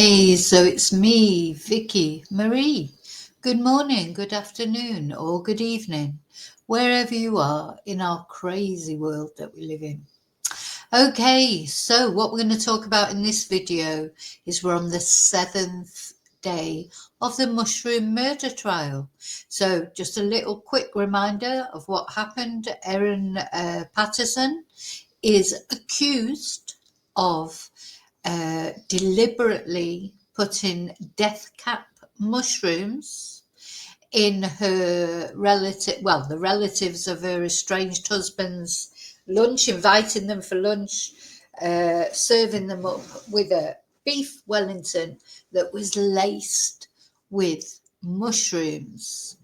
Hey, so it's me, Vicky Marie. Good morning, good afternoon, or good evening, wherever you are in our crazy world that we live in. Okay, so what we're going to talk about in this video is we're on the 7th day of the mushroom murder trial. So just a little quick reminder of what happened. Erin Patterson is accused of deliberately putting death cap mushrooms in her the relatives of her estranged husband's lunch, inviting them for lunch, serving them up with a beef Wellington that was laced with mushrooms,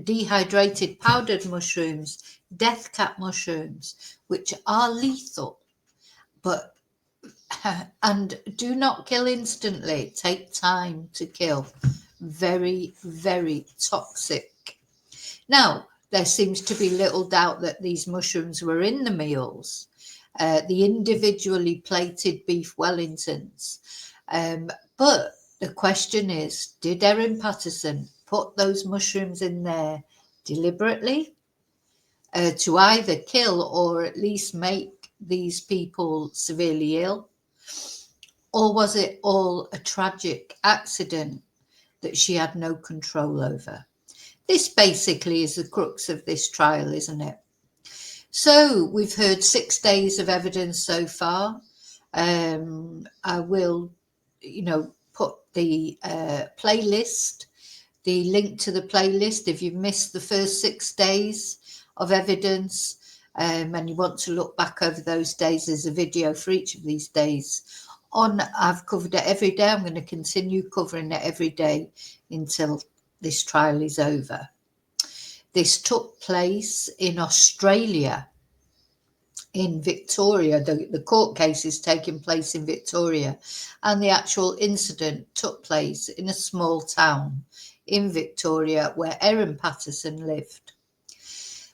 dehydrated powdered mushrooms, death cap mushrooms, which are lethal, but and do not kill instantly. Take time to kill. Very, very toxic. Now, there seems to be little doubt that these mushrooms were in the meals, the individually plated beef Wellingtons. But the question is, did Erin Patterson put those mushrooms in there deliberately to either kill or at least make these people severely ill? Or was it all a tragic accident that she had no control over? This basically is the crux of this trial, isn't it? So we've heard 6 days of evidence so far. I will, put the playlist, the link to the playlist if you've missed the first 6 days of evidence and you want to look back over those days. There's a video for each of these days. I've covered it every day. I'm going to continue covering it every day until this trial is over. This took place in Australia, in Victoria. The court case is taking place in Victoria, and the actual incident took place in a small town in Victoria where Erin Patterson lived.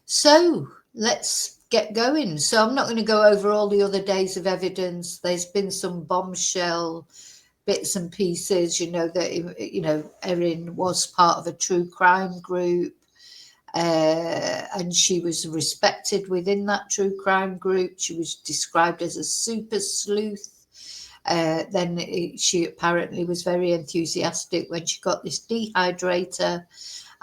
So let's get going. So I'm not going to go over all the other days of evidence. There's been some bombshell bits and pieces, that Erin was part of a true crime group, and she was respected within that true crime group. She was described as a super sleuth. She apparently was very enthusiastic when she got this dehydrator,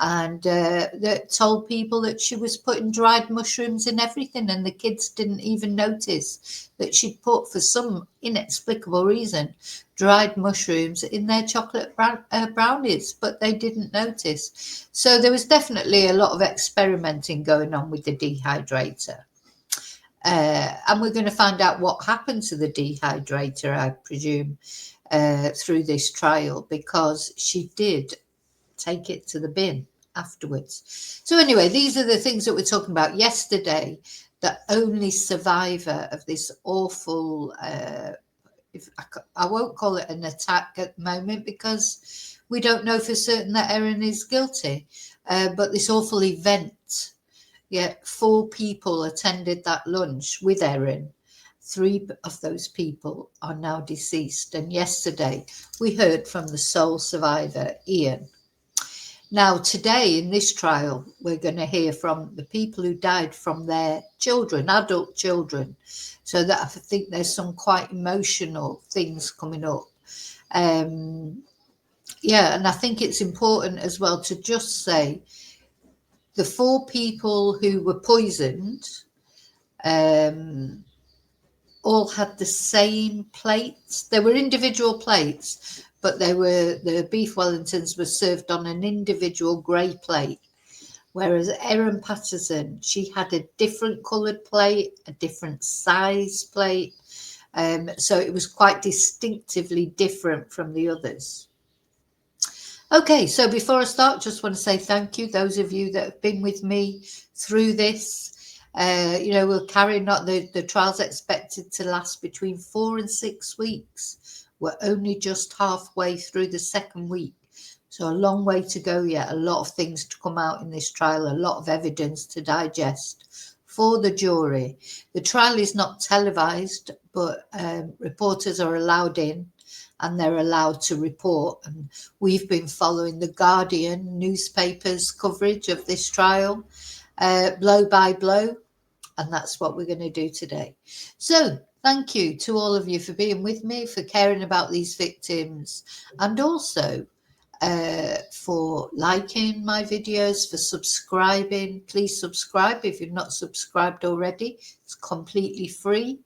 and that told people that she was putting dried mushrooms in everything, and the kids didn't even notice that she'd put, for some inexplicable reason, dried mushrooms in their chocolate brownies, but they didn't notice. So there was definitely a lot of experimenting going on with the dehydrator. And we're going to find out what happened to the dehydrator, I presume, through this trial, because she did take it to the bin afterwards. So anyway, these are the things that we're talking about. Yesterday, the only survivor of this awful, I won't call it an attack at the moment because we don't know for certain that Erin is guilty, but this awful event, 4 people attended that lunch with Erin. 3 of those people are now deceased, and yesterday we heard from the sole survivor, Ian. Now, today in this trial, we're going to hear from the people who died from their children, adult children. So that I think there's some quite emotional things coming up. And I think it's important as well to just say the 4 people who were poisoned all had the same plates. They were individual plates, but the beef Wellingtons were served on an individual grey plate, whereas Erin Patterson, she had a different coloured plate, a different size plate, so it was quite distinctively different from the others. Okay, so before I start, just want to say thank you, those of you that have been with me through this. We're carrying on. The trial's expected to last between 4 and 6 weeks. We're only just halfway through the 2nd week, so a long way to go yet. A lot of things to come out in this trial, a lot of evidence to digest for the jury. The trial is not televised, but reporters are allowed in. and they're allowed to report. And we've been following the Guardian newspaper's coverage of this trial, blow by blow, and that's what we're going to do today. So thank you to all of you for being with me, for caring about these victims, and also for liking my videos, for subscribing. Please subscribe if you've not subscribed already. It's completely free.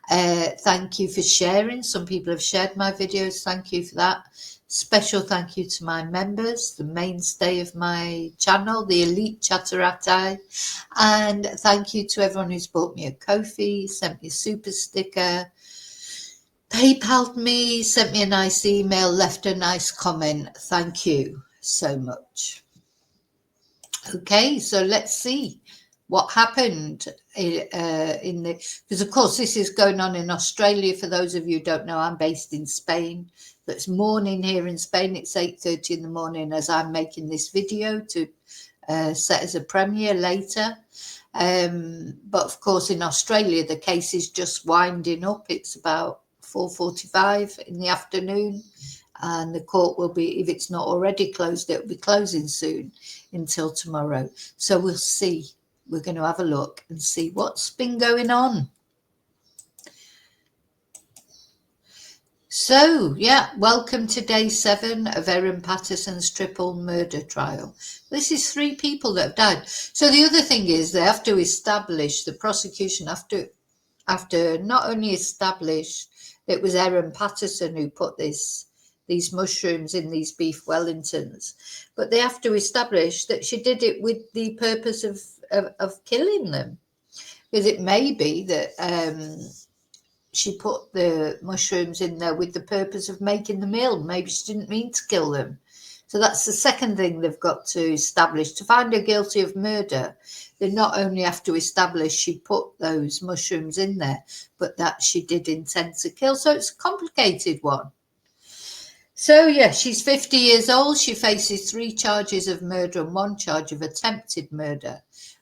Thank you for sharing. Some people have shared my videos. Thank you for that. Special thank you to my members, the mainstay of my channel, the elite chatterati. And thank you to everyone who's bought me a Ko-fi, sent me a super sticker, PayPal'd me, sent me a nice email, left a nice comment. Thank you so much. Okay, so let's see what happened in the, because of course this is going on in Australia. For those of you who don't know, I'm based in Spain. So it's morning here in Spain. It's 8:30 in the morning as I'm making this video to set as a premiere later. But of course in Australia the case is just winding up. It's about 4:45 in the afternoon, and the court will be, if it's not already closed, it will be closing soon until tomorrow. So we'll see. We're going to have a look and see what's been going on. So, yeah, welcome to day 7 of Erin Patterson's triple murder trial. This is 3 people that have died. So the other thing is they have to establish, the prosecution after not only establish that it was Erin Patterson who put these mushrooms in these beef Wellingtons, but they have to establish that she did it with the purpose of killing them. Because it may be that she put the mushrooms in there with the purpose of making the meal. Maybe she didn't mean to kill them. So that's the second thing they've got to establish. To find her guilty of murder, they not only have to establish she put those mushrooms in there, but that she did intend to kill. So it's a complicated one. So, yeah, she's 50 years old. She faces 3 charges of murder and 1 charge of attempted murder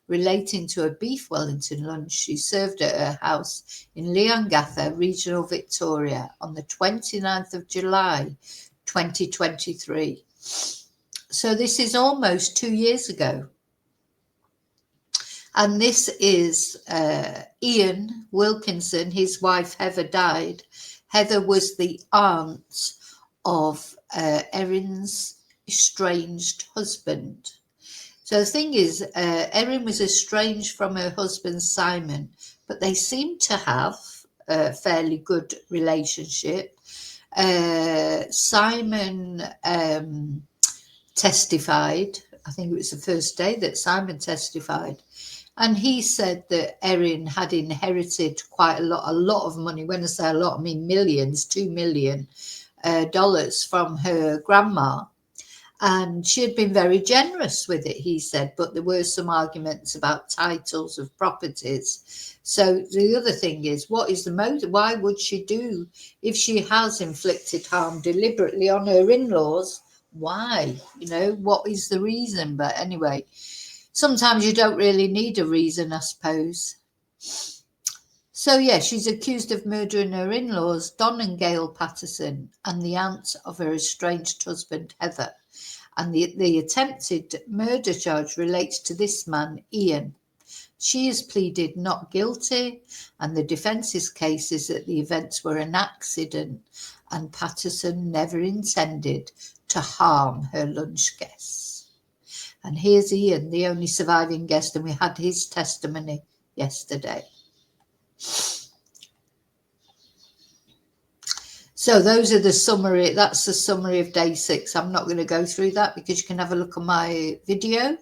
relating to a beef Wellington lunch she served at her house in Leongatha, regional Victoria, on the 29th of July, 2023. So this is almost 2 years ago. And this is Ian Wilkinson. His wife, Heather, died. Heather was the aunt of Erin's estranged husband. So the thing is, Erin was estranged from her husband, Simon, but they seem to have a fairly good relationship. Simon testified. I think it was the first day that Simon testified. And he said that Erin had inherited quite a lot of money. When I say a lot, I mean millions, $2 million from her grandma. And she had been very generous with it, he said, but there were some arguments about titles of properties. So the other thing is, what is the motive? Why would she do, if she has inflicted harm deliberately on her in-laws? Why? You know, what is the reason? But anyway, sometimes you don't really need a reason, I suppose. So, yeah, she's accused of murdering her in-laws, Don and Gail Patterson, and the aunt of her estranged husband, Heather. And the attempted murder charge relates to this man, Ian. She has pleaded not guilty, and the defence's case is that the events were an accident and Patterson never intended to harm her lunch guests. And here's Ian, the only surviving guest, and we had his testimony yesterday. So those are the summary. That's the summary of day 6. I'm not going to go through that because you can have a look at my video.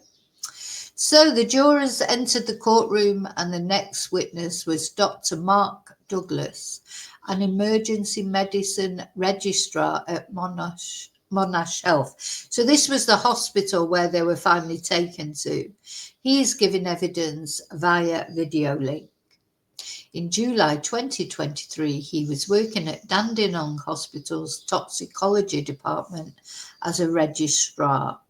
So the jurors entered the courtroom, and the next witness was Dr. Mark Douglas, an emergency medicine registrar at Monash Health. So this was the hospital where they were finally taken to. He is giving evidence via video link. In July 2023, he was working at Dandenong Hospital's toxicology department as a registrar.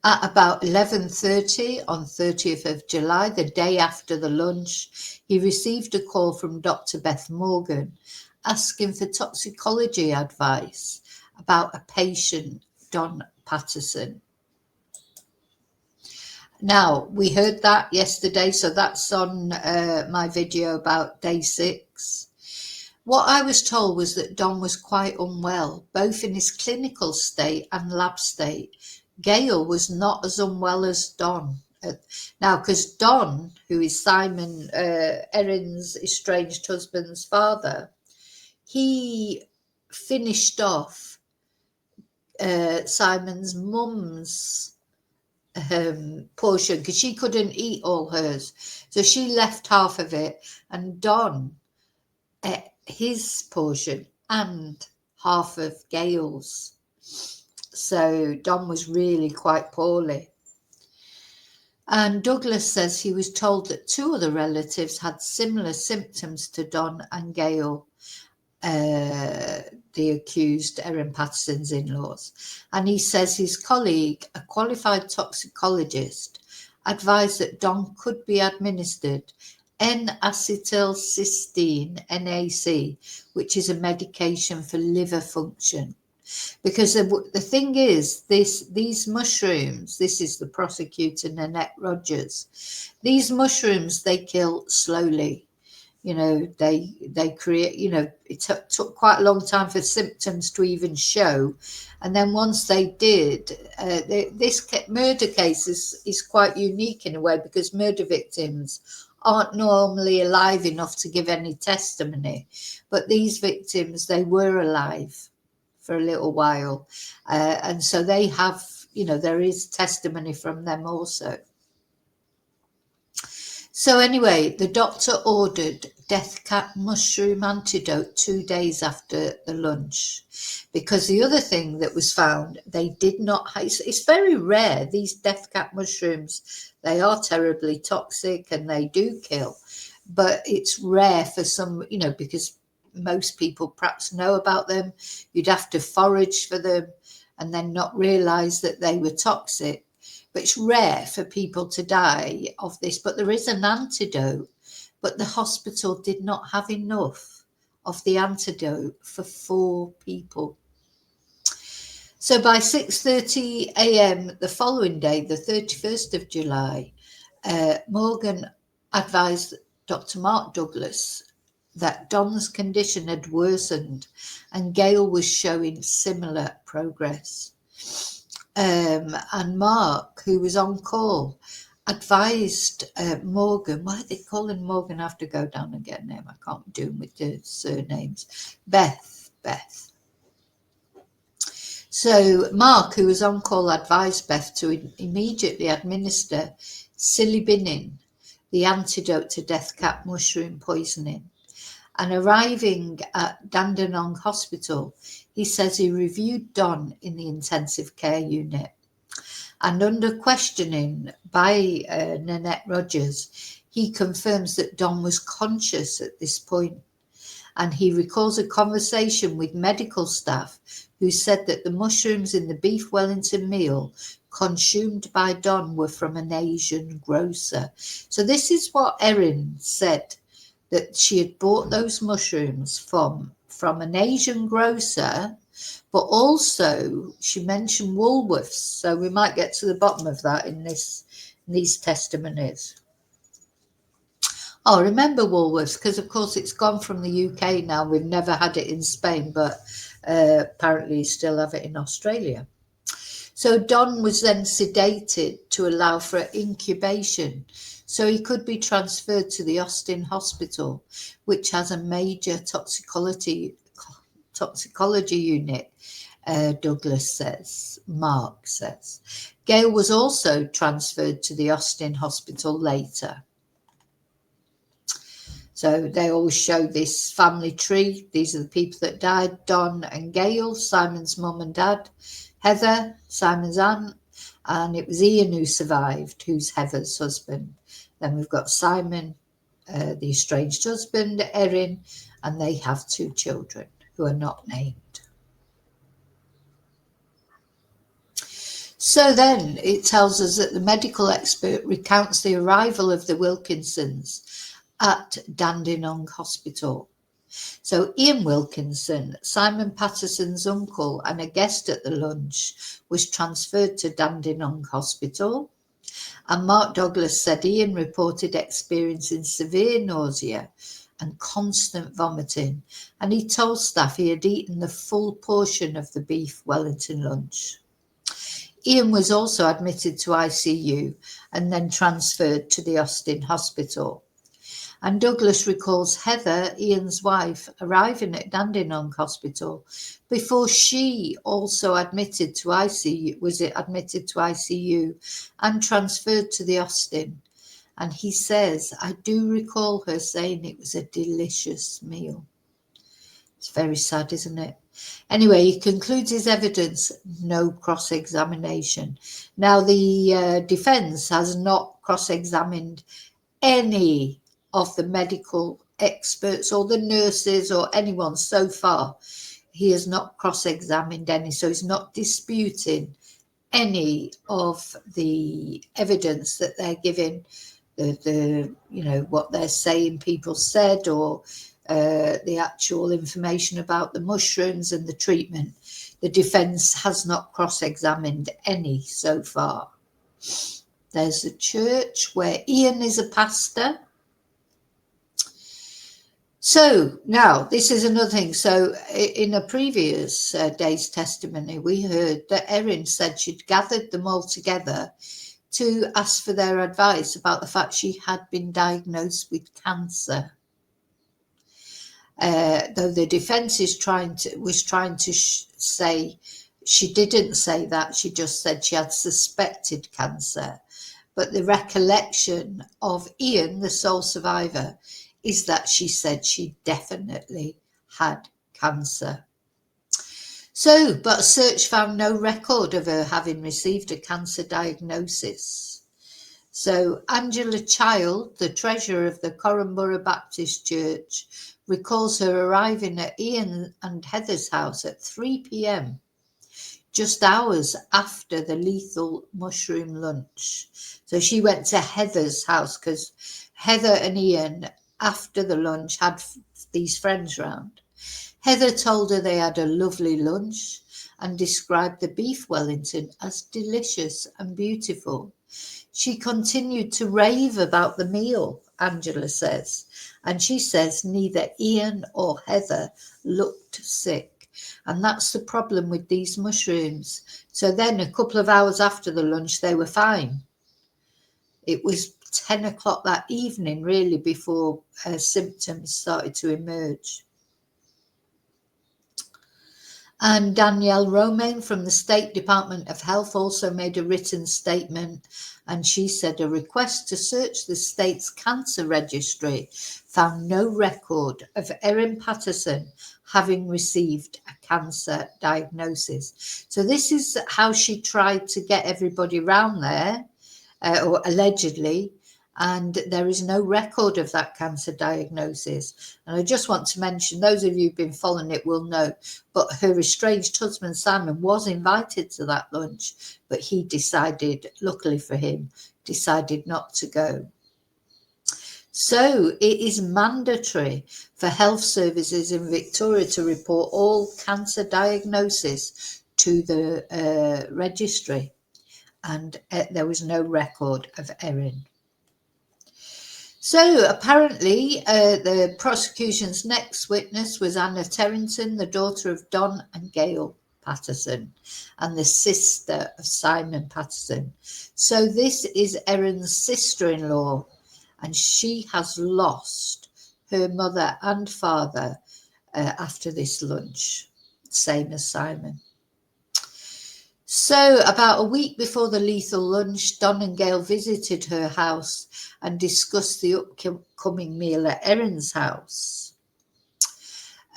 At about 11:30 on 30th of July, the day after the lunch, he received a call from Dr. Beth Morgan, asking for toxicology advice about a patient, Don Patterson. Now, we heard that yesterday, so that's on my video about day 6. What I was told was that Don was quite unwell, both in his clinical state and lab state. Gail was not as unwell as Don. Now, because Don, who is Simon, Erin's estranged husband's father, he finished off Simon's mum's portion because she couldn't eat all hers. So she left half of it, and Don ate his portion and half of Gail's. So Don was really quite poorly. And Douglas says he was told that 2 other relatives had similar symptoms to Don and Gail, the accused Erin Patterson's in-laws. And he says his colleague, a qualified toxicologist, advised that Don could be administered N-acetylcysteine, NAC, which is a medication for liver function. Because the thing is, these mushrooms, this is the prosecutor Nanette Rogers, these mushrooms, they kill slowly. They create, it took quite a long time for symptoms to even show. And then once they did, this murder case is quite unique in a way, because murder victims aren't normally alive enough to give any testimony. But these victims, they were alive for a little while. And so they have, there is testimony from them also. So anyway, the doctor ordered death cap mushroom antidote 2 days after the lunch, because the other thing that was found, they did not, it's very rare, these death cap mushrooms, they are terribly toxic and they do kill, but it's rare for some, because most people perhaps know about them. You'd have to forage for them and then not realize that they were toxic. But it's rare for people to die of this. But there is an antidote, but the hospital did not have enough of the antidote for 4 people. So by 6:30 a.m. the following day, the 31st of July, Morgan advised Dr. Mark Douglas that Don's condition had worsened and Gail was showing similar progress. And Mark, who was on call, advised Morgan, why are they calling Morgan? I have to go down and get a name. I can't do them with the surnames. Beth. So Mark, who was on call, advised Beth to immediately administer silibinin, the antidote to death cap mushroom poisoning. And arriving at Dandenong Hospital, he says he reviewed Don in the intensive care unit. And under questioning by Nanette Rogers, he confirms that Don was conscious at this point. And he recalls a conversation with medical staff who said that the mushrooms in the beef Wellington meal consumed by Don were from an Asian grocer. So this is what Erin said, that she had bought those mushrooms from an Asian grocer, but also she mentioned Woolworths. So we might get to the bottom of that in these testimonies. Oh, remember Woolworths, because of course it's gone from the UK now. We've never had it in Spain, but apparently still have it in Australia. So Don was then sedated to allow for incubation, so he could be transferred to the Austin Hospital, which has a major toxicology unit, Douglas says, Mark says. Gail was also transferred to the Austin Hospital later. So they always show this family tree. These are the people that died: Don and Gail, Simon's mum and dad, Heather, Simon's aunt, and it was Ian who survived, who's Heather's husband. Then we've got Simon, the estranged husband, Erin, and they have 2 children who are not named. So then it tells us that the medical expert recounts the arrival of the Wilkinsons at Dandenong Hospital. So Ian Wilkinson, Simon Patterson's uncle and a guest at the lunch, was transferred to Dandenong Hospital. And Mark Douglas said Ian reported experiencing severe nausea and constant vomiting, and he told staff he had eaten the full portion of the beef Wellington lunch. Ian was also admitted to ICU and then transferred to the Austin Hospital. And Douglas recalls Heather, Ian's wife, arriving at Dandenong Hospital before she also was admitted to ICU and transferred to the Austin. And he says, I do recall her saying it was a delicious meal. It's very sad, isn't it? Anyway, he concludes his evidence, no cross-examination. Now, the defence has not cross-examined any of the medical experts or the nurses or anyone so far. He has not cross-examined any, so he's not disputing any of the evidence that they're giving, what they're saying people said, or the actual information about the mushrooms and the treatment. The defence has not cross-examined any so far. There's a church where Ian is a pastor. So now this is another thing. So in a previous day's testimony, we heard that Erin said she'd gathered them all together to ask for their advice about the fact she had been diagnosed with cancer. Though the defence was trying to say she didn't say that, she just said she had suspected cancer. But the recollection of Ian, the sole survivor, is that she said she definitely had cancer. So, but a search found no record of her having received a cancer diagnosis. So Angela Child, the treasurer of the Corranborough Baptist Church, recalls her arriving at Ian and Heather's house at 3 p.m, just hours after the lethal mushroom lunch. So she went to Heather's house because Heather and Ian, after the lunch, had these friends round. Heather told her they had a lovely lunch and described the beef Wellington as delicious and beautiful. She continued to rave about the meal, Angela says, and she says neither Ian or Heather looked sick. And that's the problem with these mushrooms. So then a couple of hours after the lunch, they were fine. It was 10 o'clock that evening, really, before symptoms started to emerge. And Danielle Romaine from the State Department of Health also made a written statement, and she said a request to search the state's cancer registry found no record of Erin Patterson having received a cancer diagnosis. So this is how she tried to get everybody round there, or allegedly, and there is no record of that cancer diagnosis. And I just want to mention, those of you who've been following it will know, but her estranged husband Simon was invited to that lunch, but he decided, luckily for him, decided not to go. So it is mandatory for health services in Victoria to report all cancer diagnoses to the registry, and there was no record of Erin. So apparently the prosecution's next witness was Anna Terrington, the daughter of Don and Gail Patterson and the sister of Simon Patterson. So this is Erin's sister-in-law, and she has lost her mother and father after this lunch, same as Simon. So about a week before the lethal lunch, Don and Gail visited her house and discussed the upcoming meal at Erin's house.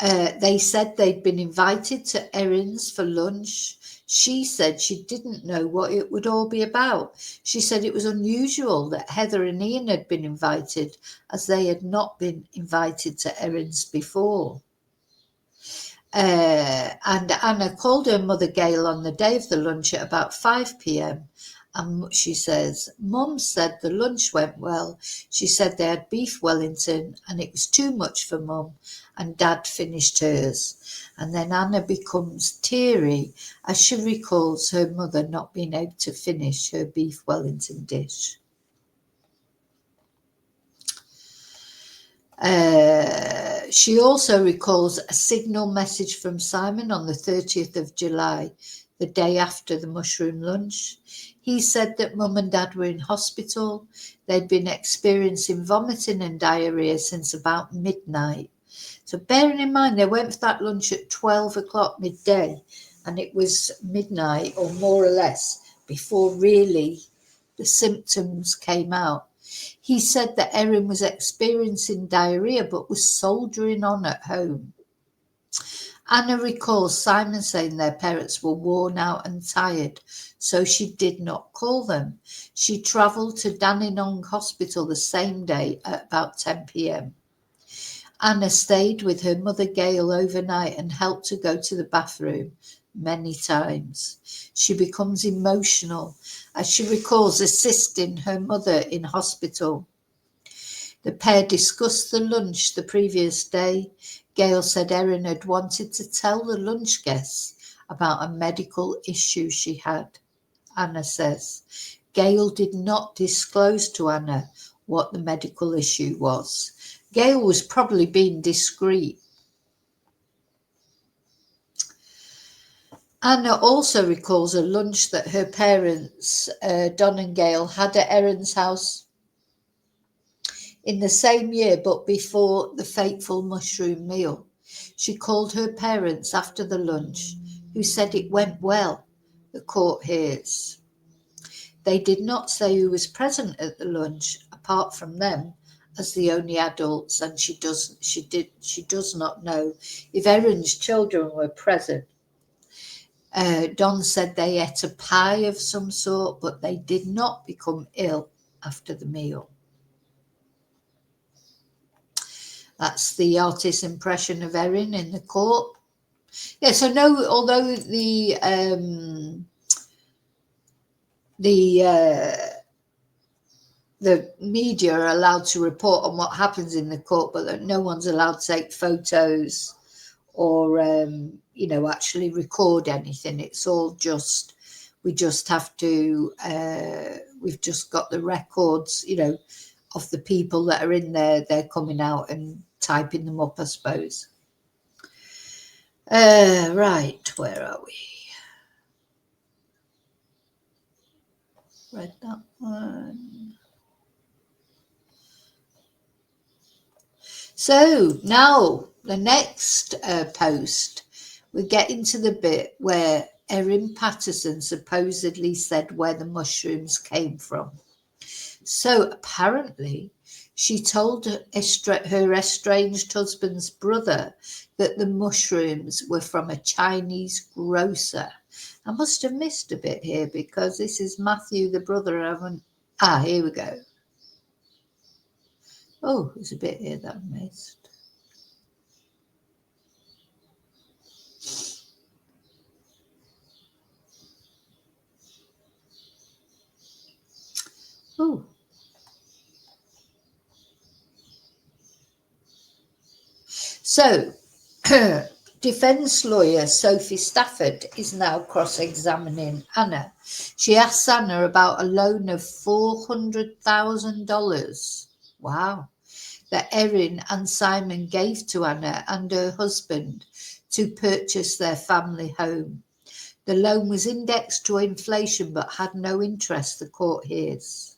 They said they'd been invited to Erin's for lunch. She said she didn't know what it would all be about. She said it was unusual that Heather and Ian had been invited, as they had not been invited to Erin's before. And Anna called her mother Gail on the day of the lunch at about 5 p.m. And she says, Mum said the lunch went well. She said they had beef Wellington and it was too much for Mum, and Dad finished hers. And then Anna becomes teary as she recalls her mother not being able to finish her beef Wellington dish. She also recalls a signal message from Simon on the 30th of July, the day after the mushroom lunch. He said that Mum and Dad were in hospital. They'd been experiencing vomiting and diarrhea since about midnight. So bearing in mind, they went for that lunch at 12 o'clock midday, and it was midnight or more or less before really the symptoms came out. He said that Erin was experiencing diarrhea but was soldiering on at home. Anna recalls Simon saying their parents were worn out and tired, so she did not call them. She travelled to Dandenong Hospital the same day at about 10 p.m. Anna stayed with her mother Gail overnight and helped her go to the bathroom many times. She becomes emotional as she recalls assisting her mother in hospital. The pair discussed the lunch the previous day. Gail said Erin had wanted to tell the lunch guests about a medical issue she had. Anna says Gail did not disclose to Anna what the medical issue was. Gail was probably being discreet. Anna also recalls a lunch that her parents, Don and Gail, had at Erin's house in the same year, but before the fateful mushroom meal. She called her parents after the lunch, who said it went well, the court hears. They did not say who was present at the lunch, apart from them, as the only adults, and she does not know if Erin's children were present. Don said they ate a pie of some sort, but they did not become ill after the meal. That's the artist's impression of Erin in the court. Yeah, so no, although the media are allowed to report on what happens in the court, but that no one's allowed to take photos or actually record anything. It's all just, we just have to, we've just got the records, of the people that are in there. They're coming out and typing them up, I suppose. Right, where are we? Read that one. So now the next post, we get into the bit where Erin Patterson supposedly said where the mushrooms came from. So apparently she told her estranged husband's brother that the mushrooms were from a Chinese grocer. I must have missed a bit here because this is Matthew, the brother. Here we go. Oh, there's a bit here that I missed. Oh. So, defence lawyer Sophie Stafford is now cross-examining Anna. She asks Anna about a loan of $400,000. Wow. That Erin and Simon gave to Anna and her husband to purchase their family home. The loan was indexed to inflation but had no interest, the court hears.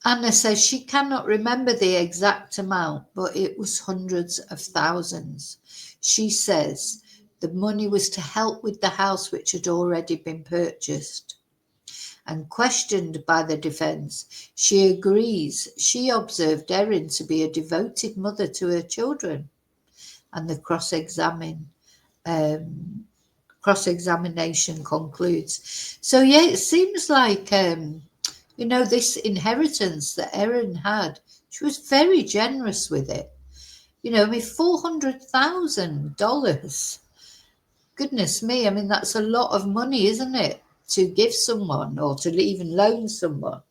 Anna says she cannot remember the exact amount, but it was hundreds of thousands. She says the money was to help with the house which had already been purchased. And questioned by the defence, she agrees she observed Erin to be a devoted mother to her children. And the cross-examination concludes. So yeah, it seems like this inheritance that Erin had, she was very generous with it. $400,000. Goodness me, that's a lot of money, isn't it? to give someone or to even loan someone.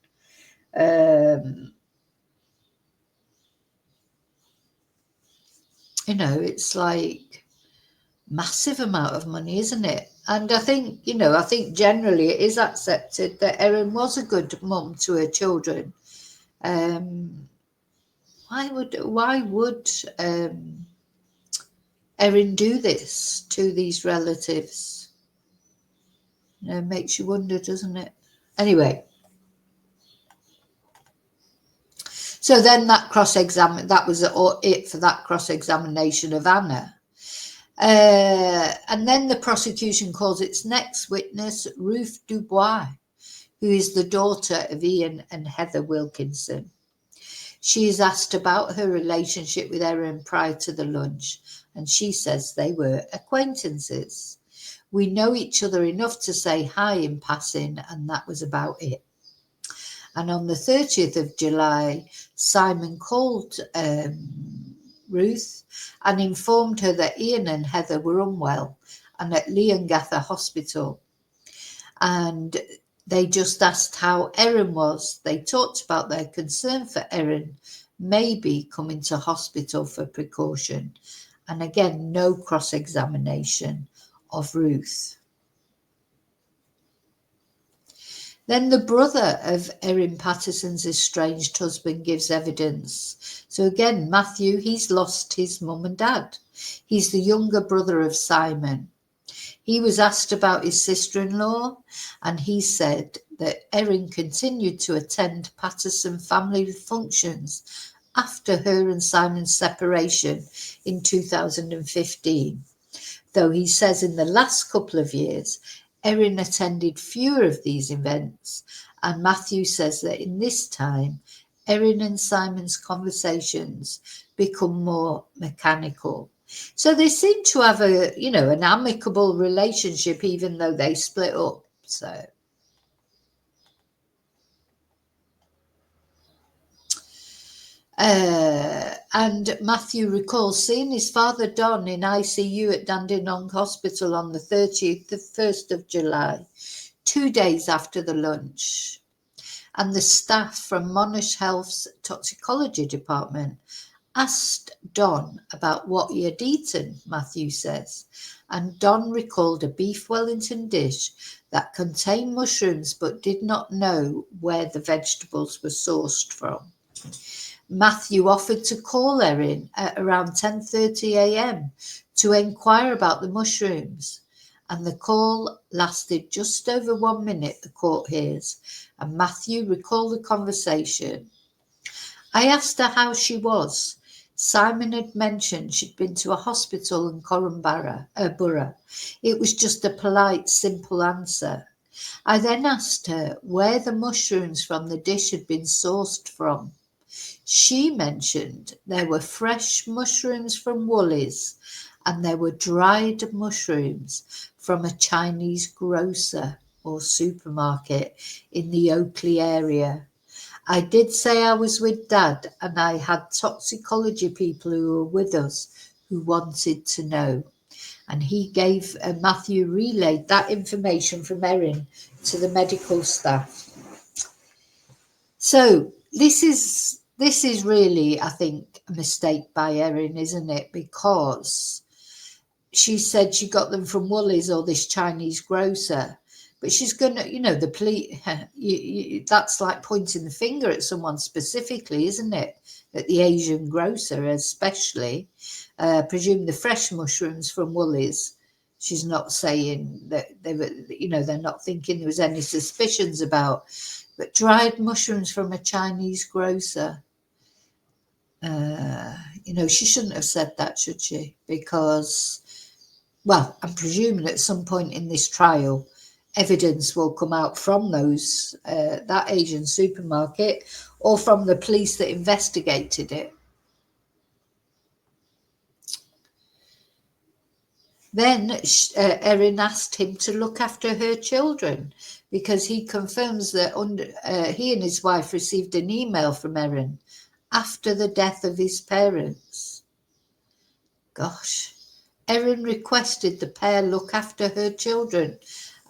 It's like massive amount of money, isn't it? And I think, I think generally it is accepted that Erin was a good mum to her children. Why would Erin do this to these relatives? Makes you wonder, doesn't it? Anyway, so then that was it for that cross-examination of Anna. And then the prosecution calls its next witness Ruth Dubois, who is the daughter of Ian and Heather Wilkinson. She is asked about her relationship with Erin prior to the lunch, and she says they were acquaintances. We know each other enough to say hi in passing, and that was about it. And on the 30th of July, Simon called Ruth and informed her that Ian and Heather were unwell and at Leongatha Hospital. And they just asked how Erin was. They talked about their concern for Erin maybe coming to hospital for precaution. And again, no cross-examination of Ruth. Then the brother of Erin Patterson's estranged husband gives evidence. So again, Matthew, he's lost his mum and dad. He's the younger brother of Simon. He was asked about his sister-in-law, and he said that Erin continued to attend Patterson family functions after her and Simon's separation in 2015. Though he says in the last couple of years, Erin attended fewer of these events, and Matthew says that in this time, Erin and Simon's conversations become more mechanical. So they seem to have an amicable relationship, even though they split up. So. And Matthew recalls seeing his father Don in ICU at Dandenong Hospital on the 1st of July, 2 days after the lunch. And the staff from Monash Health's toxicology department asked Don about what he had eaten, Matthew says, and Don recalled a beef Wellington dish that contained mushrooms but did not know where the vegetables were sourced from. Matthew offered to call Erin at around 10:30 a.m. to inquire about the mushrooms, and the call lasted just over 1 minute, the court hears, and Matthew recalled the conversation. I asked her how she was. Simon had mentioned she'd been to a hospital in Corumburra. It was just a polite, simple answer. I then asked her where the mushrooms from the dish had been sourced from. She mentioned there were fresh mushrooms from Woolies and there were dried mushrooms from a Chinese grocer or supermarket in the Oakley area. I did say I was with Dad and I had toxicology people who were with us who wanted to know. And he gave, Matthew relayed that information from Erin to the medical staff. So this is really, I think, a mistake by Erin, isn't it? Because she said she got them from Woolies or this Chinese grocer. But she's going to, the police, that's like pointing the finger at someone specifically, isn't it? At the Asian grocer especially. Presume the fresh mushrooms from Woolies. She's not saying that they were, they're not thinking there was any suspicions about. But dried mushrooms from a Chinese grocer. She shouldn't have said that, should she? Because, well, I'm presuming at some point in this trial, evidence will come out from that Asian supermarket or from the police that investigated it. Then Erin asked him to look after her children because he confirms that he and his wife received an email from Erin after the death of his parents. Gosh. Erin requested the pair look after her children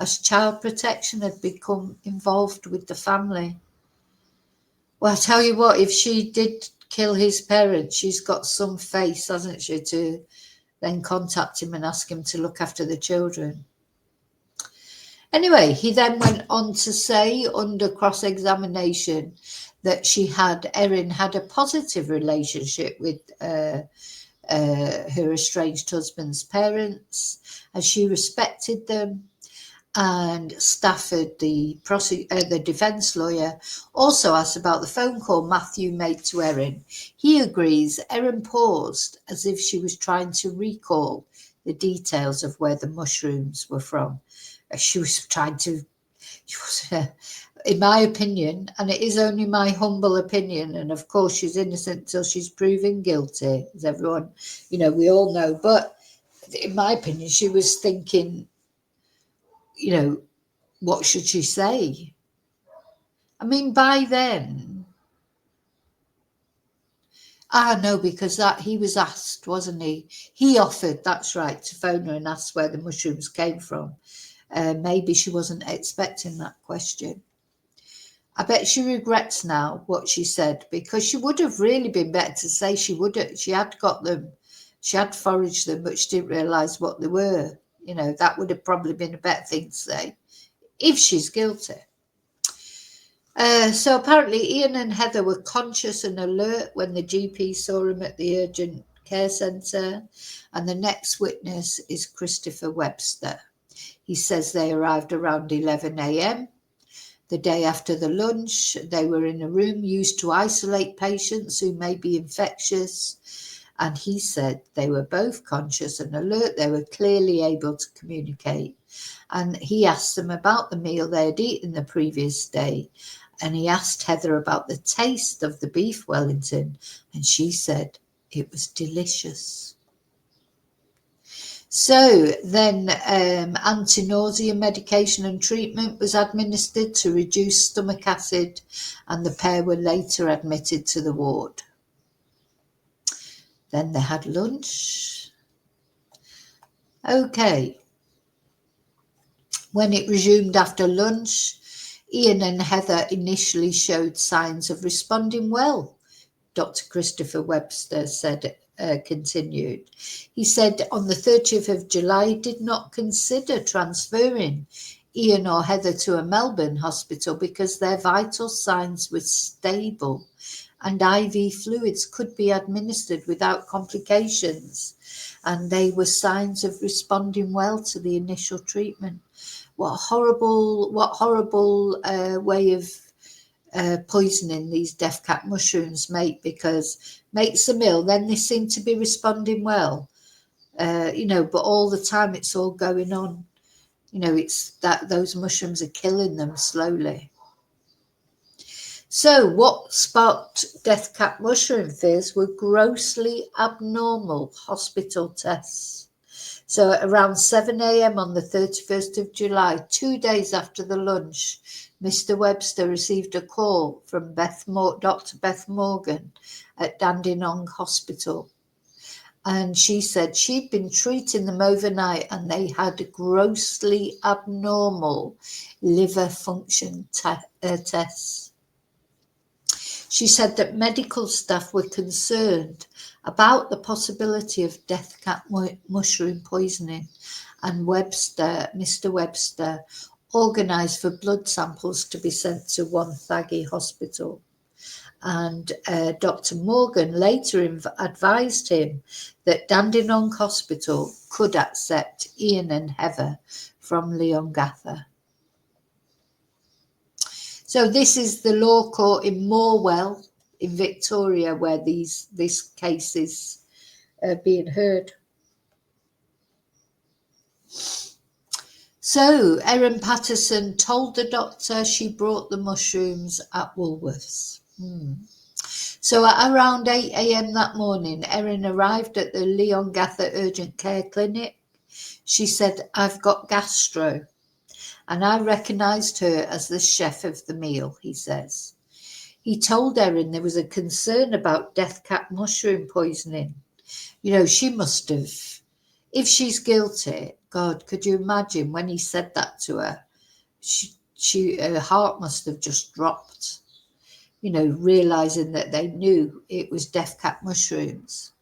as child protection had become involved with the family. Well, I tell you what, if she did kill his parents, she's got some face, hasn't she, to then contact him and ask him to look after the children. Anyway, he then went on to say under cross-examination that Erin had a positive relationship with her estranged husband's parents, as she respected them. And Stafford, the defence lawyer, also asked about the phone call Matthew made to Erin. He agrees Erin paused as if she was trying to recall the details of where the mushrooms were from. She was in my opinion, and it is only my humble opinion, and of course she's innocent till she's proven guilty, as everyone, we all know. But in my opinion, she was thinking, what should she say? I mean, by then, no, because he was asked, wasn't he? He offered, that's right, to phone her and ask where the mushrooms came from. Maybe she wasn't expecting that question. I bet she regrets now what she said, because she would have really been better to say she had got them, she had foraged them, but she didn't realise what they were. That would have probably been a better thing to say if she's guilty. So apparently Ian and Heather were conscious and alert when the GP saw him at the urgent care centre. And the next witness is Christopher Webster. He says they arrived around 11 a.m. The day after the lunch. They were in a room used to isolate patients who may be infectious. And he said they were both conscious and alert. They were clearly able to communicate. And he asked them about the meal they had eaten the previous day. And he asked Heather about the taste of the beef Wellington. And she said it was delicious. So then anti-nausea medication and treatment was administered to reduce stomach acid, and the pair were later admitted to the ward. Then they had lunch. Okay. When it resumed after lunch, Ian and Heather initially showed signs of responding well, Dr. Christopher Webster continued. He said on the 30th of July he did not consider transferring Ian or Heather to a Melbourne hospital because their vital signs were stable and IV fluids could be administered without complications, and they were signs of responding well to the initial treatment. What horrible way of poisoning these death cap mushrooms makes them ill. Then they seem to be responding well, but all the time it's all going on. It's that those mushrooms are killing them slowly. So what sparked death cap mushroom fears were grossly abnormal hospital tests. So at around 7 a.m. on the 31st of July, 2 days after the lunch, Mr. Webster received a call from Dr. Beth Morgan at Dandenong Hospital. And she said she'd been treating them overnight and they had grossly abnormal liver function tests. She said that medical staff were concerned about the possibility of death cap mushroom poisoning, and Mr. Webster, organised for blood samples to be sent to Wonthaggi Hospital. And Dr. Morgan later advised him that Dandenong Hospital could accept Ian and Heather from Leongatha. So this is the law court in Morwell in Victoria where this case is being heard. So Erin Patterson told the doctor she brought the mushrooms at Woolworths. So at around 8 a.m. that morning, Erin arrived at the Leongatha Urgent Care Clinic. She said, "I've got gastro." And I recognised her as the chef of the meal, he says. He told Erin there was a concern about death cap mushroom poisoning. She must have if she's guilty, God, could you imagine when he said that to her? Her heart must have just dropped, realizing that they knew it was death cap mushrooms.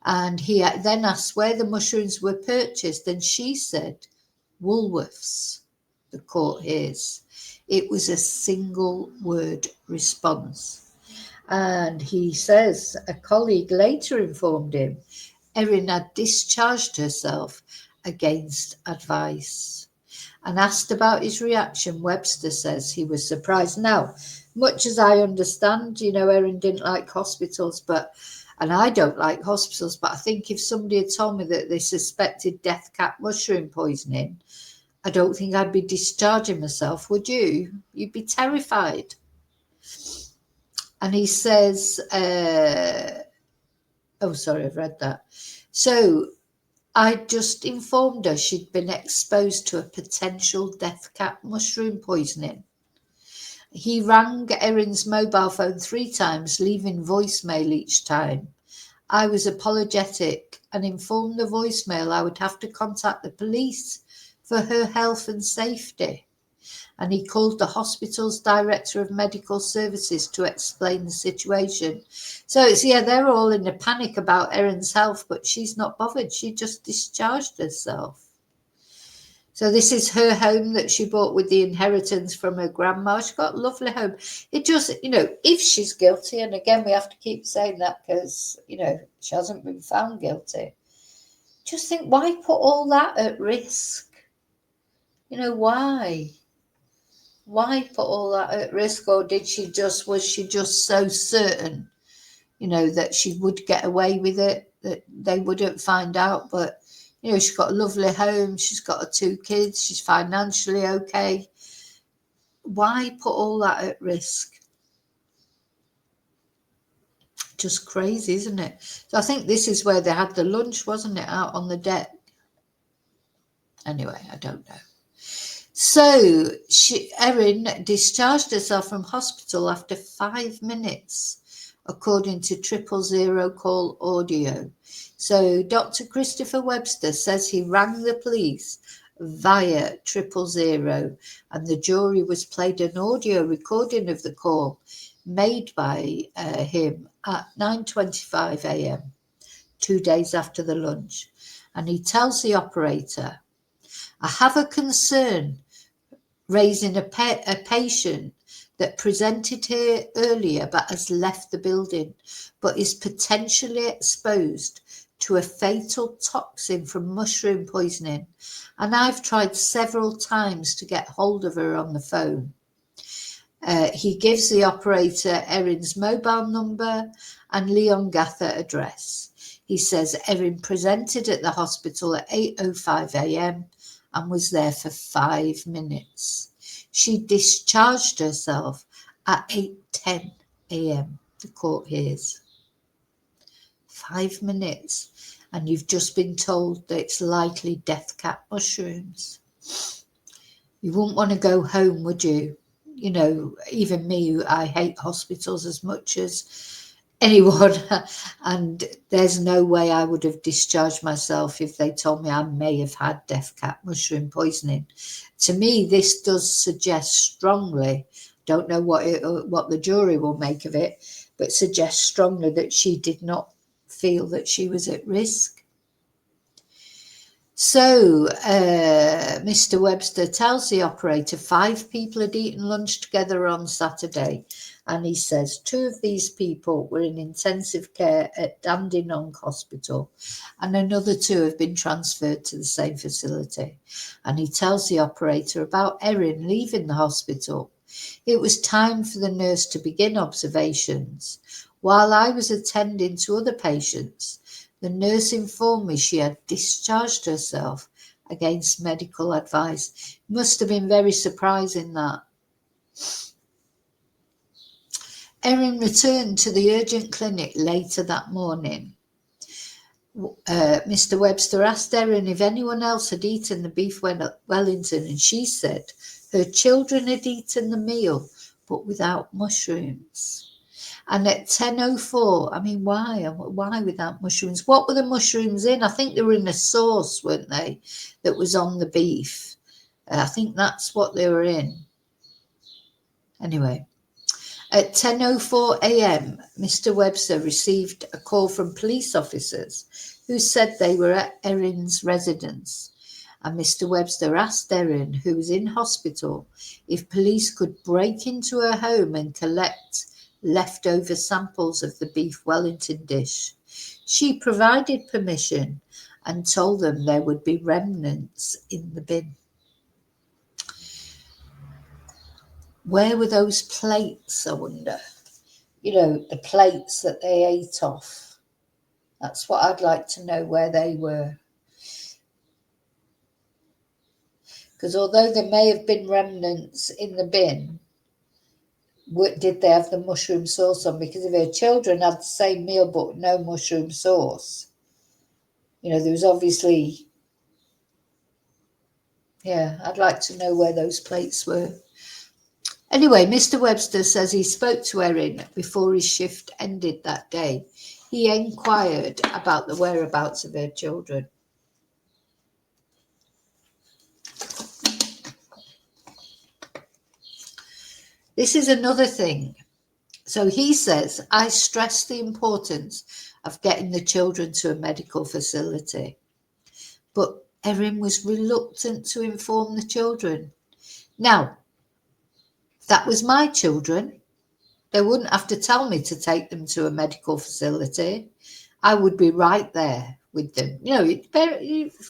And he then asked where the mushrooms were purchased, and she said, Woolworths. The court hears. It was a single word response. And he says a colleague later informed him Erin had discharged herself against advice. And asked about his reaction, Webster says he was surprised. Now, much as I understand, Erin didn't like hospitals, and I don't like hospitals, but I think if somebody had told me that they suspected death cap mushroom poisoning, I don't think I'd be discharging myself, would you? You'd be terrified. And he says, sorry, I've read that. So I just informed her she'd been exposed to a potential death cap mushroom poisoning. He rang Erin's mobile phone 3 times, leaving voicemail each time. I was apologetic and informed the voicemail I would have to contact the police for her health and safety. And he called the hospital's director of medical services to explain the situation. So they're all in a panic about Erin's health, but she's not bothered. She just discharged herself. So this is her home that she bought with the inheritance from her grandma. She's got a lovely home. It just, if she's guilty, and again, we have to keep saying that because, she hasn't been found guilty. Just think, why put all that at risk? Why? Why put all that at risk? Or was she just so certain, that she would get away with it, that they wouldn't find out? But, she's got a lovely home. She's got her 2 kids. She's financially okay. Why put all that at risk? Just crazy, isn't it? So I think this is where they had the lunch, wasn't it, out on the deck? Anyway, I don't know. So Erin discharged herself from hospital after 5 minutes, according to 000 call audio. So Dr. Christopher Webster says he rang the police via 000, and the jury was played an audio recording of the call made by him at 9:25 a.m., 2 days after the lunch. And he tells the operator, I have a concern raising a patient that presented here earlier but has left the building, but is potentially exposed to a fatal toxin from mushroom poisoning. And I've tried several times to get hold of her on the phone. He gives the operator Erin's mobile number and Leongatha address. He says Erin presented at the hospital at 8:05 a.m. and was there for 5 minutes. She discharged herself at 8:10 a.m. The court hears. 5 minutes, and you've just been told that it's likely death cap mushrooms. You wouldn't want to go home, would you? Even me, I hate hospitals as much as anyone, and there's no way I would have discharged myself if they told me I may have had death cap mushroom poisoning. To me, this does suggest strongly, don't know what the jury will make of it, but suggests strongly that she did not feel that she was at risk. So Mr. Webster tells the operator 5 people had eaten lunch together on Saturday, and he says 2 of these people were in intensive care at Dandenong Hospital, and another 2 have been transferred to the same facility. And he tells the operator about Erin leaving the hospital. It was time for the nurse to begin observations. While I was attending to other patients, the nurse informed me she had discharged herself against medical advice. Must have been very surprising, that. Erin returned to the urgent clinic later that morning. Mr. Webster asked Erin if anyone else had eaten the beef Wellington, and she said her children had eaten the meal, but without mushrooms. And at 10:04, I mean, why? Why without mushrooms? What were the mushrooms in? I think they were in a sauce, weren't they? That was on the beef. I think that's what they were in. Anyway, at 10:04 a.m., Mr. Webster received a call from police officers who said they were at Erin's residence. And Mr. Webster asked Erin, who was in hospital, if police could break into her home and collect leftover samples of the beef Wellington dish. She provided permission and told them there would be remnants in the bin. Where were those plates, I wonder? You know, the plates that they ate off. That's what I'd like to know, where they were. Because although there may have been remnants in the bin, did they have the mushroom sauce on? Because if her children had the same meal but no mushroom sauce, you know, there was obviously, yeah, I'd like to know where those plates were. Anyway, Mr. Webster says he spoke to Erin before his shift ended that day. He inquired about the whereabouts of her children. This is another thing. So he says, I stress the importance of getting the children to a medical facility. But Erin was reluctant to inform the children. Now, if that was my children, they wouldn't have to tell me to take them to a medical facility. I would be right there with them. You know,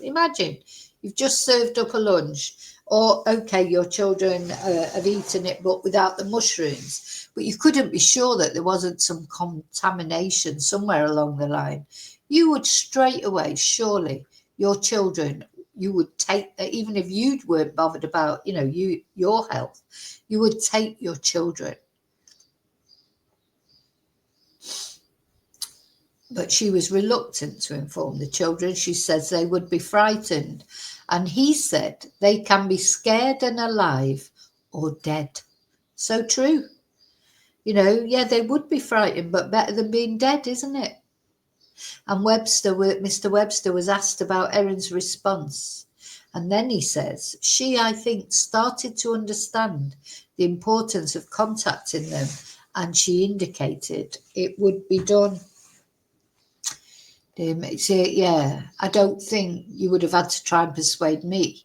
imagine you've just served up a lunch, or okay, your children have eaten it but without the mushrooms, but you couldn't be sure that there wasn't some contamination somewhere along the line. You would straight away, surely, your children, you would take, even if you weren't bothered about, you know, your health, you would take your children. But she was reluctant to inform the children. She says they would be frightened. And he said they can be scared and alive or dead. So true. You know, yeah, they would be frightened, but better than being dead, isn't it? And Mr. Webster was asked about Erin's response. And then he says, she, I think, started to understand the importance of contacting them. And she indicated it would be done. So, yeah, I don't think you would have had to try and persuade me.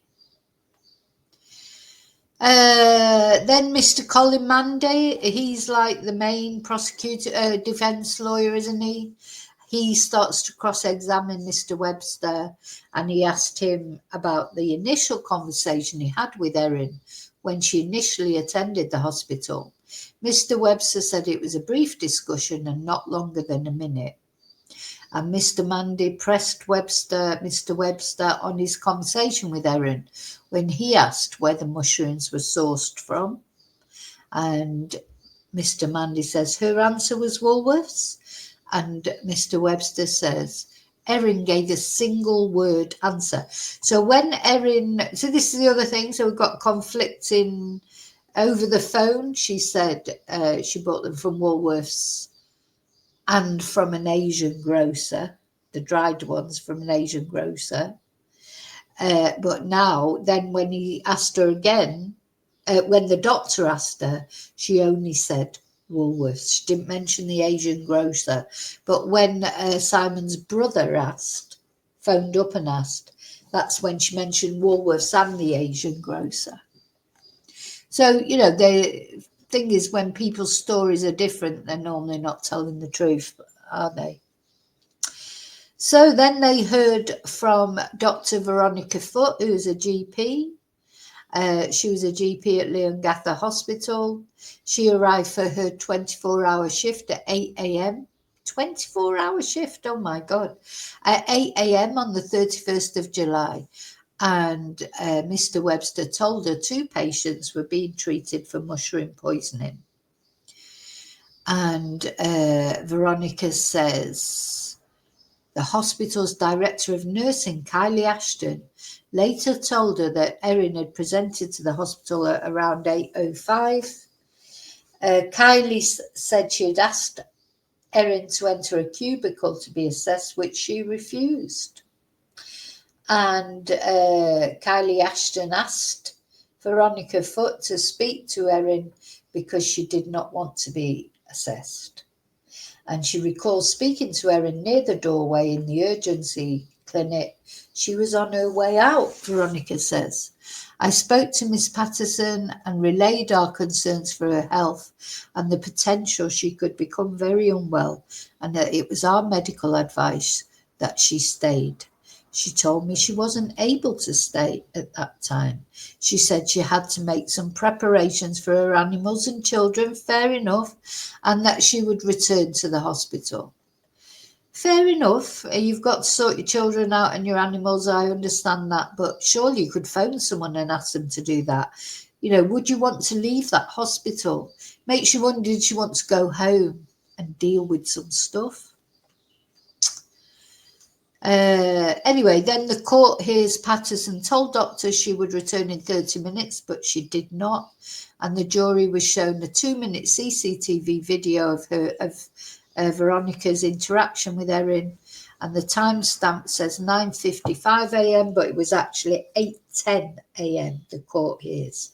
Then Mr. Colin Manday, he's like the main prosecutor, defense lawyer, isn't he? He starts to cross-examine Mr. Webster, and he asked him about the initial conversation he had with Erin when she initially attended the hospital. Mr. Webster said it was a brief discussion and not longer than a minute. And Mr. Manday pressed Mr. Webster on his conversation with Erin when he asked where the mushrooms were sourced from. And Mr. Manday says her answer was Woolworths. And Mr. Webster says Erin gave a single word answer. So when Erin, so this is the other thing, so we've got conflicting over the phone. She said she bought them from Woolworths and from an Asian grocer, the dried ones from an Asian grocer. But now, then when he asked her again, when the doctor asked her, she only said Woolworths. She didn't mention the Asian grocer. But when Simon's brother phoned up and asked, that's when she mentioned Woolworths and the Asian grocer. So, you know, the thing is, when people's stories are different, they're normally not telling the truth, are they? So then they heard from Dr. Veronica Foote, who's a GP. She was a GP at Leongatha Hospital. She arrived for her 24-hour shift at 8 a.m. 24-hour shift, oh my God. At 8 a.m. on the 31st of July. And Mr. Webster told her 2 patients were being treated for mushroom poisoning. And Veronica says the hospital's director of nursing, Kylie Ashton, later told her that Erin had presented to the hospital at around 8:05. Kylie said she had asked Erin to enter a cubicle to be assessed, which she refused. And Kylie Ashton asked Veronica Foote to speak to Erin because she did not want to be assessed. And she recalls speaking to Erin near the doorway in the urgency clinic. She was on her way out, Veronica says. I spoke to Miss Patterson and relayed our concerns for her health and the potential she could become very unwell, and that it was our medical advice that she stayed. She told me she wasn't able to stay at that time. She said she had to make some preparations for her animals and children, fair enough, and that she would return to the hospital. Fair enough. You've got to sort your children out and your animals. I understand that. But surely you could phone someone and ask them to do that. You know, would you want to leave that hospital? Makes you wonder, did she want to go home and deal with some stuff? Anyway, then the court hears Patterson told doctors she would return in 30 minutes, but she did not. And the jury was shown a 2-minute CCTV video of Veronica's interaction with Erin, and the timestamp says 9:55 a.m., but it was actually 8:10 a.m. the court hears.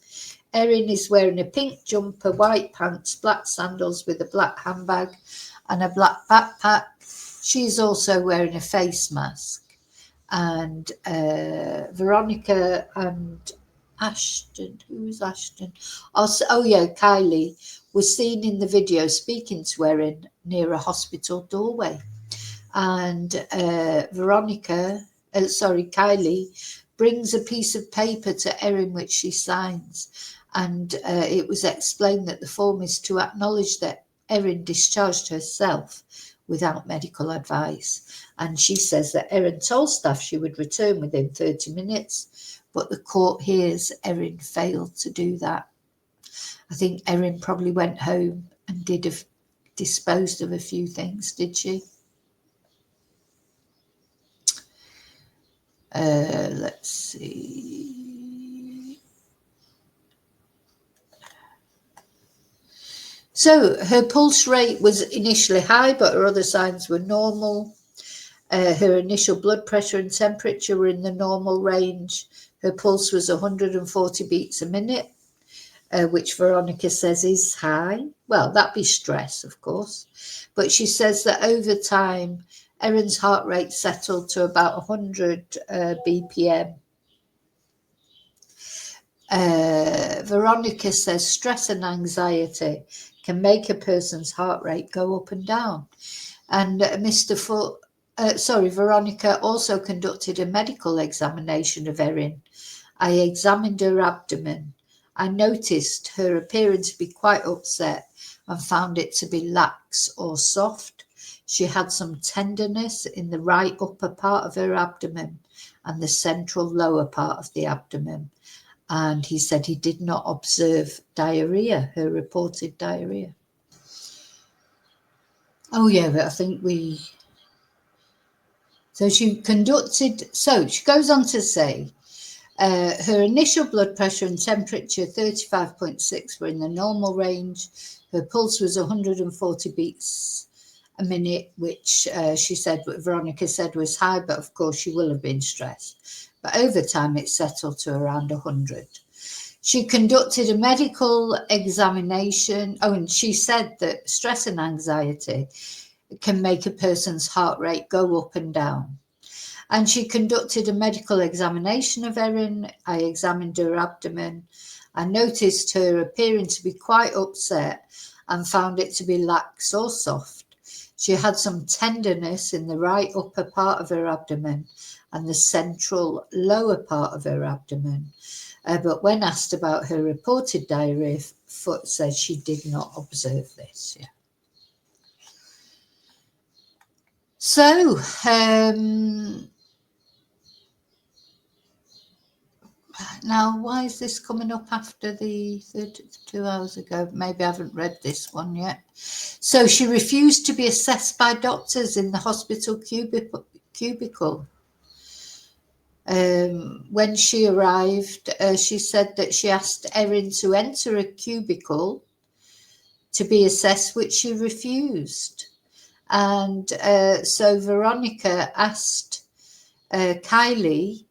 Erin is wearing a pink jumper, white pants, black sandals with a black handbag and a black backpack. She's also wearing a face mask. And Veronica and Ashton, who was Ashton? Oh yeah, Kylie was seen in the video speaking to Erin near a hospital doorway. And Kylie brings a piece of paper to Erin which she signs. And it was explained that the form is to acknowledge that Erin discharged herself without medical advice. And she says that Erin told staff she would return within 30 minutes, but the court hears Erin failed to do that. I think Erin probably went home and disposed of a few things, did she? Let's see. So her pulse rate was initially high, but her other signs were normal. Her initial blood pressure and temperature were in the normal range. Her pulse was 140 beats a minute, which Veronica says is high. Well, that'd be stress, of course. But she says that over time, Erin's heart rate settled to about 100 BPM. Veronica says stress and anxiety can make a person's heart rate go up and down. And Veronica also conducted a medical examination of Erin. I examined her abdomen. I noticed her appearing to be quite upset and found it to be lax or soft. She had some tenderness in the right upper part of her abdomen and the central lower part of the abdomen. And he said he did not observe diarrhea, her reported diarrhea. Oh, yeah, but I think she goes on to say, her initial blood pressure and temperature, 35.6, were in the normal range. Her pulse was 140 beats a minute, which Veronica said was high, but of course she will have been stressed. But over time, it settled to around 100. She conducted a medical examination. Oh, and she said that stress and anxiety can make a person's heart rate go up and down. And she conducted a medical examination of Erin. I examined her abdomen. I noticed her appearing to be quite upset and found it to be lax or soft. She had some tenderness in the right upper part of her abdomen and the central lower part of her abdomen. But when asked about her reported diarrhea, Foote said she did not observe this. Yeah. So, now, why is this coming up after the 32 hours ago? Maybe I haven't read this one yet. So she refused to be assessed by doctors in the hospital cubicle. When she arrived, she said that she asked Erin to enter a cubicle to be assessed, which she refused. And so Veronica asked Kylie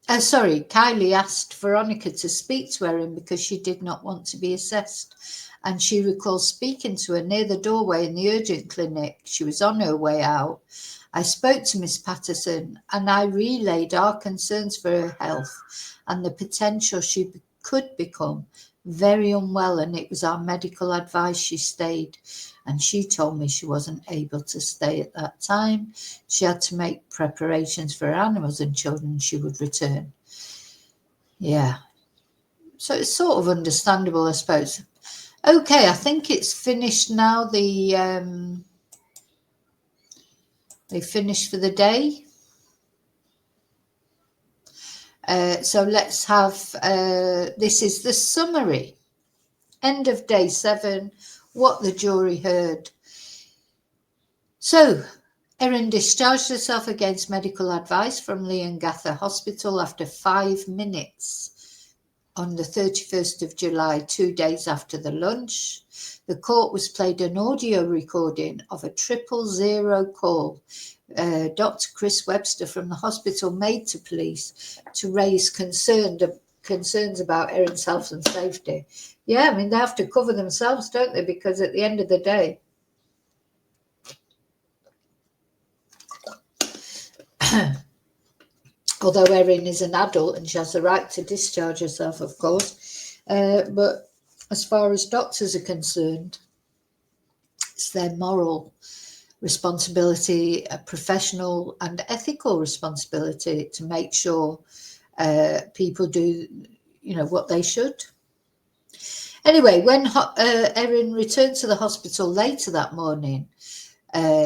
asked Veronica to speak to Erin because she did not want to be assessed. And she recalls speaking to her near the doorway in the urgent clinic. She was on her way out. I spoke to Miss Patterson and I relayed our concerns for her health and the potential she could become very unwell, and it was our medical advice she stayed. And she told me she wasn't able to stay at that time. She had to make preparations for her animals and children. She would return. Yeah. So it's sort of understandable, I suppose. Okay, I think it's finished now. They finished for the day. So let's have, this is the summary. End of day 7, what the jury heard. So, Erin discharged herself against medical advice from Leongatha Hospital after 5 minutes on the 31st of July, 2 days after the lunch. The court was played an audio recording of a 000 call Dr. Chris Webster from the hospital made to police to raise concerns about Erin's health and safety. Yeah, I mean, they have to cover themselves, don't they? Because at the end of the day, although Erin is an adult and she has the right to discharge herself, of course, but as far as doctors are concerned, it's their moral responsibility, a professional and ethical responsibility to make sure people do, what they should. Anyway, when Erin returned to the hospital later that morning,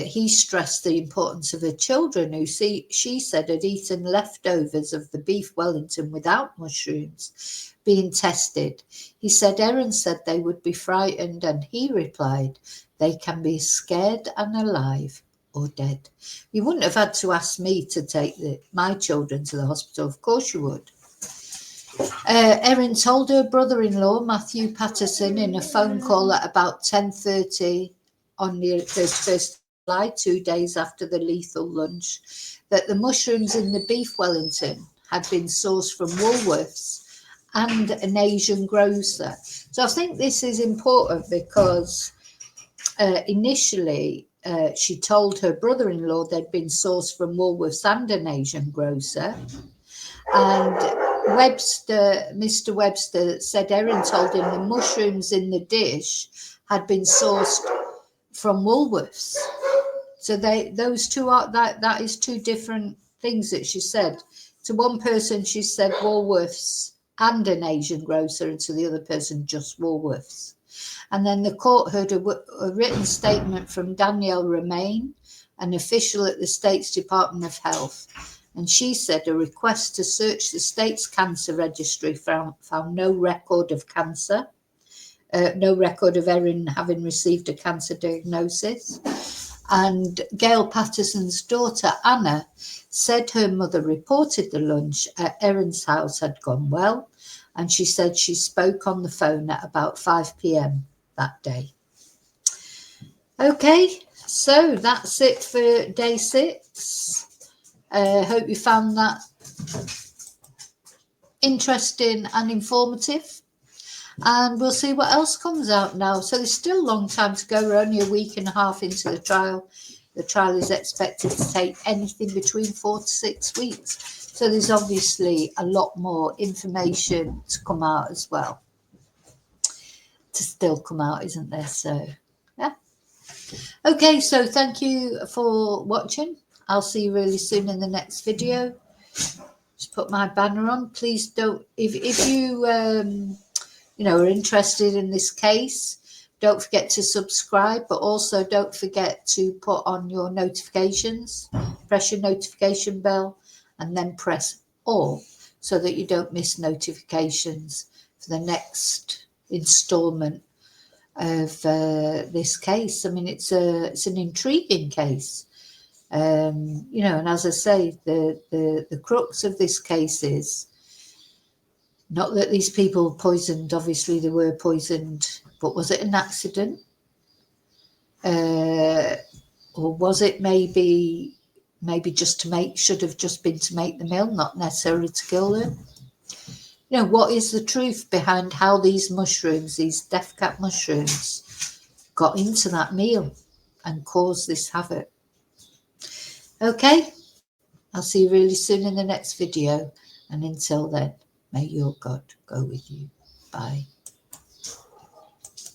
he stressed the importance of her children, who she said had eaten leftovers of the beef Wellington without mushrooms, being tested. He said Erin said they would be frightened, and he replied, they can be scared and alive or dead. You wouldn't have had to ask me to take my children to the hospital. Of course you would. Erin told her brother-in-law, Matthew Patterson, in a phone call at about 10:30 on the 31st of July, 2 days after the lethal lunch, that the mushrooms in the beef Wellington had been sourced from Woolworths and an Asian grocer. So I think this is important because initially she told her brother-in-law they'd been sourced from Woolworths and an Asian grocer. And Mr. Webster said Erin told him the mushrooms in the dish had been sourced from Woolworths. So those two are that is two different things that she said. To one person she said Woolworths and an Asian grocer, and to the other person just Woolworths. And then the court heard a written statement from Danielle Romaine, an official at the state's Department of Health. And she said a request to search the state's cancer registry found no record of cancer, no record of Erin having received a cancer diagnosis. And Gail Patterson's daughter, Anna, said her mother reported the lunch at Erin's house had gone well. And she said she spoke on the phone at about 5 p.m. that day. Okay, so that's it for day 6. Hope you found that interesting and informative. And we'll see what else comes out now. So there's still a long time to go. We're only a week and a half into the trial. The trial is expected to take anything between 4 to 6 weeks. So there's obviously a lot more information to come out as well. To still come out, isn't there? So, yeah. Okay, so thank you for watching. I'll see you really soon in the next video. Just put my banner on. Please don't, if you are interested in this case, don't forget to subscribe, but also don't forget to put on your notifications, press your notification bell, and then press all so that you don't miss notifications for the next installment of this case. I mean, it's an intriguing case. And as I say, the crux of this case is not that these people poisoned, obviously they were poisoned But was it an accident? Or was it maybe just to make, should have just been to make the meal, not necessarily to kill them? You know, what is the truth behind how these mushrooms, these death cap mushrooms, got into that meal and caused this havoc? Okay, I'll see you really soon in the next video. And until then, may your God go with you. Bye.